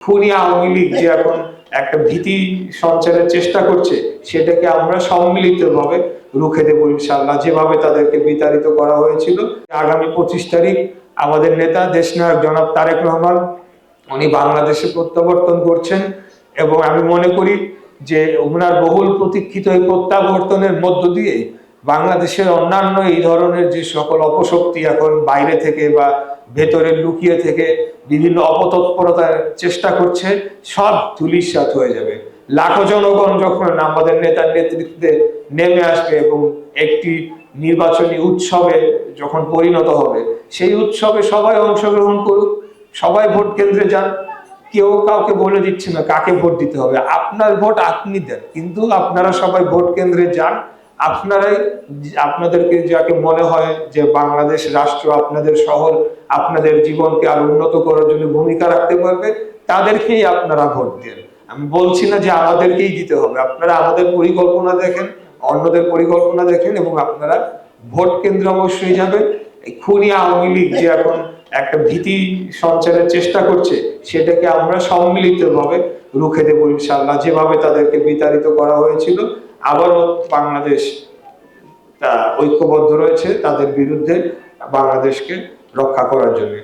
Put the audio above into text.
খুনি আওয়ামী লীগ যে এখন একটা ভীতি সঞ্চারের চেষ্টা করছে, সেটাকে আমরা সম্মিলিতভাবে রুখে দেবো ইনশাআল্লাহ। যেভাবে তাদেরকে বিতাড়িত করা হয়েছিল, আগামী 25 তারিখ আমাদের নেতা দেশনায়ক জনাব তারেক রহমান উনি বাংলাদেশে প্রত্যাবর্তন করছেন, এবং আমি মনে করি যে ওনার বহুল প্রতীক্ষিত এই প্রত্যাবর্তনের মধ্য দিয়ে বাংলাদেশের অন্যান্য এই ধরনের যে সকল অপশক্তি এখন বাইরে থেকে বা ভেতরে লুকিয়ে থেকে বিভিন্ন অপতৎপরতার চেষ্টা করছে, সব ধূলিসাৎ হয়ে যাবে। লাখো জনগণ যখন আমাদের নেতার নেতৃত্বে নেমে আসবে এবং একটি নির্বাচনী উৎসবে যখন পরিণত হবে, সেই উৎসবে সবাই অংশগ্রহণ করুক, সবাই ভোট কেন্দ্রে যান। কেউ কাউকে বলে দিচ্ছে না কাকে ভোট দিতে হবে, আপনার ভোট আপনি দেন, কিন্তু আপনারা সবাই ভোট কেন্দ্রে যান। আপনারাই আপনাদেরকে যাকে মনে হয় যে বাংলাদেশ রাষ্ট্র, আপনাদের শহর, আপনাদের জীবনকে আরো উন্নত করার জন্য ভূমিকা রাখতে পারবে, তাদেরকেই আপনারা ভোট দেন। আমি বলছি না যে আমাদেরকেই দিতে হবে, আপনারা আমাদের পরিকল্পনা দেখেন, অন্যদের পরিকল্পনা দেখেন, এবং আপনারা ভোট কেন্দ্রে অবশ্যই যাবেন। এই খুনি আওয়ামী লীগ যে এখন একটা ভীতি সঞ্চারের চেষ্টা করছে, সেটাকে আমরা সম্মিলিতভাবে রুখে দেবো ইনশাআল্লাহ। যেভাবে তাদেরকে বিতাড়িত করা হয়েছিল, আবারও বাংলাদেশ ঐক্যবদ্ধ রয়েছে তাদের বিরুদ্ধে বাংলাদেশকে রক্ষা করার জন্য।